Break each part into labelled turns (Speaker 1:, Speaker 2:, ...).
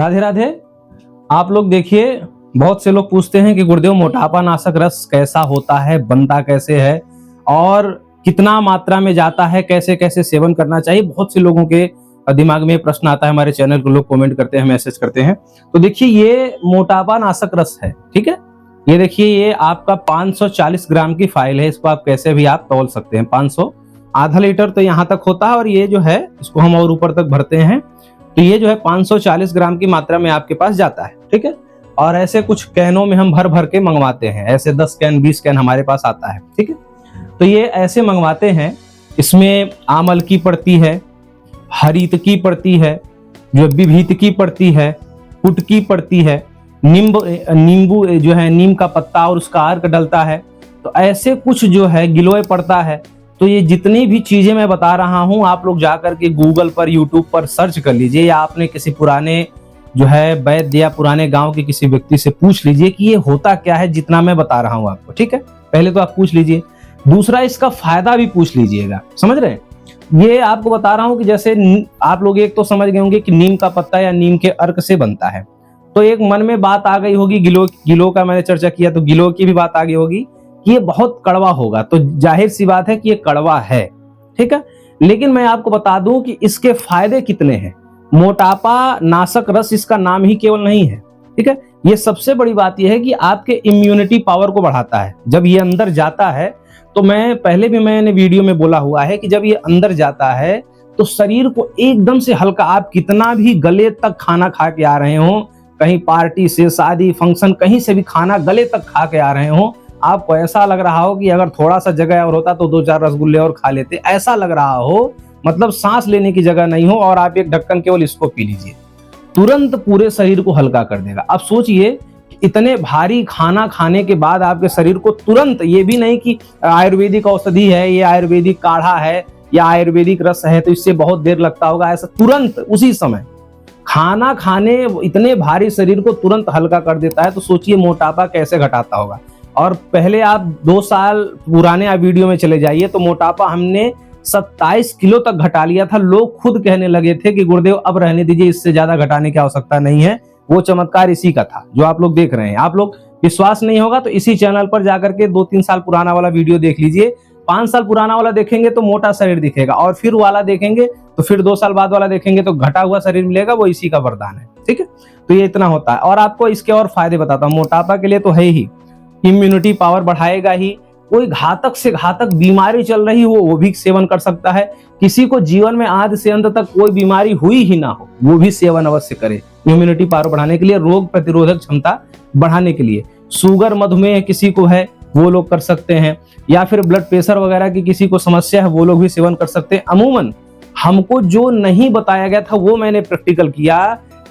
Speaker 1: राधे राधे। आप लोग देखिए, बहुत से लोग पूछते हैं कि गुरुदेव मोटापा नाशक रस कैसा होता है, बनता कैसे है और कितना मात्रा में जाता है, कैसे कैसे सेवन करना चाहिए। बहुत से लोगों के दिमाग में प्रश्न आता है। हमारे चैनल को लोग कमेंट करते हैं, मैसेज करते हैं। तो देखिए, ये मोटापा नाशक रस है, ठीक है। ये देखिए, ये आपका 540 ग्राम की फाइल है। इसको आप कैसे भी आप तौल सकते हैं। 500 आधा लीटर तो यहाँ तक होता है, और ये जो है इसको हम और ऊपर तक भरते हैं तो ये जो है 540 ग्राम की मात्रा में आपके पास जाता है, ठीक है। और ऐसे कुछ कैनों में हम भर भर के मंगवाते हैं, ऐसे 10 कैन 20 कैन हमारे पास आता है, ठीक है। तो ये ऐसे मंगवाते हैं। इसमें आमल की पड़ती है, हरित की पड़ती है, जो विभीत की पड़ती है, पुट की पड़ती है, नींबू जो है नीम का पत्ता और उसका अर्क डलता है। तो ऐसे कुछ जो है गिलोय पड़ता है। तो ये जितनी भी चीजें मैं बता रहा हूं, आप लोग जाकर के गूगल पर, यूट्यूब पर सर्च कर लीजिए, या आपने किसी पुराने जो है वैद्य या पुराने गांव के किसी व्यक्ति से पूछ लीजिए कि ये होता क्या है, जितना मैं बता रहा हूं आपको, ठीक है। पहले तो आप पूछ लीजिए। दूसरा, इसका फायदा भी पूछ लीजिएगा, समझ रहे हैं। ये आपको बता रहा हूं कि जैसे आप लोग एक तो समझ गए होंगे कि नीम का पत्ता या नीम के अर्क से बनता है। तो एक मन में बात आ गई होगी, गिलो का मैंने चर्चा किया तो गिलो की भी बात आ गई होगी कि ये बहुत कड़वा होगा। तो जाहिर सी बात है कि ये कड़वा है, ठीक है। लेकिन मैं आपको बता दूं कि इसके फायदे कितने हैं। मोटापा नाशक रस इसका नाम ही केवल नहीं है, ठीक है। ये सबसे बड़ी बात यह है कि आपके इम्यूनिटी पावर को बढ़ाता है। जब ये अंदर जाता है, तो मैं पहले भी मैंने वीडियो में बोला हुआ है कि जब ये अंदर जाता है तो शरीर को एकदम से हल्का, आप कितना भी गले तक खाना खा के आ रहे हो, कहीं पार्टी से, शादी, फंक्शन, कहीं से भी खाना गले तक खा के आ रहे हो, आपको ऐसा लग रहा हो कि अगर थोड़ा सा जगह और होता तो 2-4 रसगुल्ले और खा लेते, ऐसा लग रहा हो। मतलब सांस लेने की जगह नहीं हो, और आप एक ढक्कन केवल इसको पी लीजिए, तुरंत पूरे शरीर को हल्का कर देगा। अब सोचिए, इतने भारी खाना खाने के बाद आपके शरीर को तुरंत, ये भी नहीं कि आयुर्वेदिक औषधि है, ये आयुर्वेदिक काढ़ा है या आयुर्वेदिक रस है तो इससे बहुत देर लगता होगा, ऐसा तुरंत उसी समय खाना खाने इतने भारी शरीर को तुरंत हल्का कर देता है। तो सोचिए मोटापा कैसे घटाता होगा। और पहले आप 2 साल पुराने आप वीडियो में चले जाइए तो मोटापा हमने 27 किलो तक घटा लिया था। लोग खुद कहने लगे थे कि गुरुदेव अब रहने दीजिए, इससे ज्यादा घटाने की आवश्यकता नहीं है। वो चमत्कार इसी का था जो आप लोग देख रहे हैं। आप लोग विश्वास नहीं होगा तो इसी चैनल पर जाकर के 2-3 साल पुराना वाला वीडियो देख लीजिए। 5 साल पुराना वाला देखेंगे तो मोटा शरीर दिखेगा, और फिर वाला देखेंगे तो फिर 2 साल बाद वाला देखेंगे तो घटा हुआ शरीर मिलेगा। वो इसी का वरदान है, ठीक है। तो ये इतना होता है। और आपको इसके और फायदे बताता हूँ। मोटापा के लिए तो है ही, इम्यूनिटी पावर बढ़ाएगा ही। कोई घातक से घातक बीमारी चल रही हो वो भी सेवन कर सकता है। किसी को जीवन में आदि से अंत तक कोई बीमारी हुई ही ना हो, वो भी सेवन अवश्य करे, इम्यूनिटी पावर बढ़ाने के लिए, रोग प्रतिरोधक क्षमता बढ़ाने के लिए। शुगर, मधुमेह किसी को है वो लोग कर सकते हैं, या फिर ब्लड प्रेशर वगैरह की किसी को समस्या है वो लोग भी सेवन कर सकते हैं। अमूमन हमको जो नहीं बताया गया था वो मैंने प्रैक्टिकल किया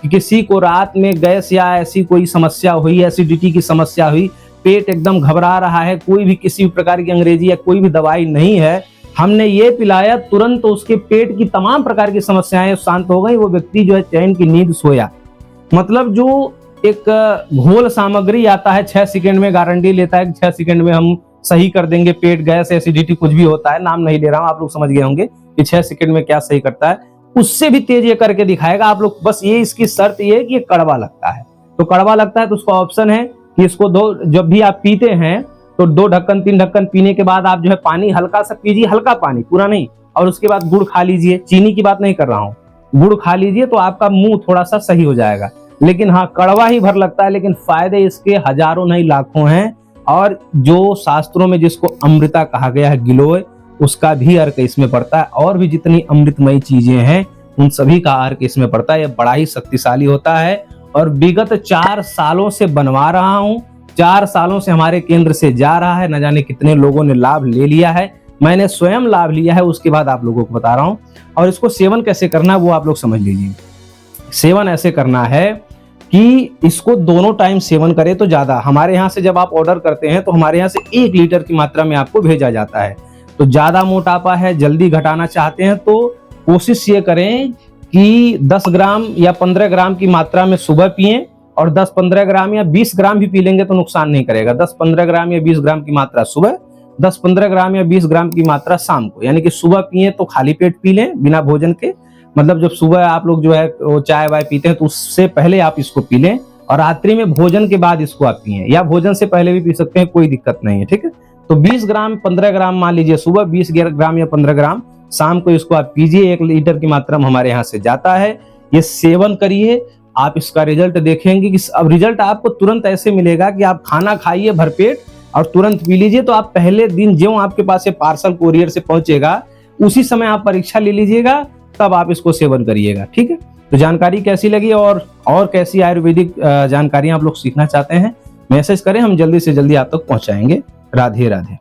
Speaker 1: कि किसी को रात में गैस या ऐसी कोई समस्या हुई, एसिडिटी की समस्या हुई, पेट एकदम घबरा रहा है, कोई भी किसी प्रकार की अंग्रेजी या कोई भी दवाई नहीं है, हमने ये पिलाया, तुरंत उसके पेट की तमाम प्रकार की समस्याएं शांत हो गई। वो व्यक्ति जो है चैन की नींद सोया। मतलब जो एक घोल सामग्री आता है 6 सेकंड में, गारंटी लेता है कि 6 सेकंड में हम सही कर देंगे पेट, गैस, एसिडिटी कुछ भी होता है, नाम नहीं ले रहा हूं, आप लोग समझ गए होंगे कि 6 सेकंड में क्या सही करता है, उससे भी तेज ये करके दिखाएगा आप लोग। बस ये इसकी शर्त ये है कि ये कड़वा लगता है। तो कड़वा लगता है तो उसका ऑप्शन है कि इसको जब भी आप पीते हैं तो 2 ढक्कन 3 ढक्कन पीने के बाद आप जो है पानी हल्का सा पीजिए, हल्का पानी, पूरा नहीं। और उसके बाद गुड़ खा लीजिए। चीनी की बात नहीं कर रहा हूँ, गुड़ खा लीजिए तो आपका मुंह थोड़ा सा सही हो जाएगा। लेकिन हाँ, कड़वा ही भर लगता है, लेकिन फायदे इसके हजारों नहीं लाखों हैं। और जो शास्त्रों में जिसको अमृता कहा गया है, गिलोय, उसका भी अर्क इसमें पड़ता है। और भी जितनी अमृतमयी चीजें हैं उन सभी का अर्क इसमें पड़ता है। यह बड़ा ही शक्तिशाली होता है। और विगत 4 सालों से बनवा रहा हूं, 4 सालों से हमारे केंद्र से जा रहा है, न जाने कितने लोगों ने लाभ ले लिया है। मैंने स्वयं लाभ लिया है, उसके बाद आप लोगों को बता रहा हूं। और इसको सेवन कैसे करना है वो आप लोग समझ लीजिए। सेवन ऐसे करना है कि इसको दोनों टाइम सेवन करें तो ज्यादा। हमारे यहाँ से जब आप ऑर्डर करते हैं तो हमारे यहाँ से 1 लीटर की मात्रा में आपको भेजा जाता है। तो ज्यादा मोटापा है, जल्दी घटाना चाहते हैं तो कोशिश ये करें कि 10 ग्राम या 15 ग्राम की मात्रा में सुबह पिएं, और 10-15 ग्राम या 20 ग्राम भी पी लेंगे तो नुकसान नहीं करेगा। 10-15 ग्राम या 20 ग्राम की मात्रा सुबह, 10-15 ग्राम या 20 ग्राम की मात्रा शाम को। यानी कि सुबह पिए तो खाली पेट पी लें बिना भोजन के, मतलब जब सुबह आप लोग जो है वो चाय वाय पीते हैं तो उससे पहले आप इसको पी लें, और रात्रि में भोजन के बाद इसको आप पिए, या भोजन से पहले भी पी सकते हैं, कोई दिक्कत नहीं है, ठीक है। तो 20 ग्राम 15 ग्राम मान लीजिए सुबह, 20 ग्राम या 15 ग्राम शाम को इसको आप पीजिए। 1 लीटर की मात्रा में हमारे यहाँ से जाता है, ये सेवन करिए, आप इसका रिजल्ट देखेंगे कि अब रिजल्ट आपको तुरंत ऐसे मिलेगा कि आप खाना खाइए भरपेट और तुरंत पी लीजिए, तो आप पहले दिन ज्यों आपके पास ये पार्सल कोरियर से पहुंचेगा उसी समय आप परीक्षा ले लीजिएगा, तब आप इसको सेवन करिएगा, ठीक है। तो जानकारी कैसी लगी, और कैसी आयुर्वेदिक जानकारी आप लोग सीखना चाहते हैं, मैसेज करें, हम जल्दी से जल्दी आप तक पहुंचाएंगे। राधे राधे।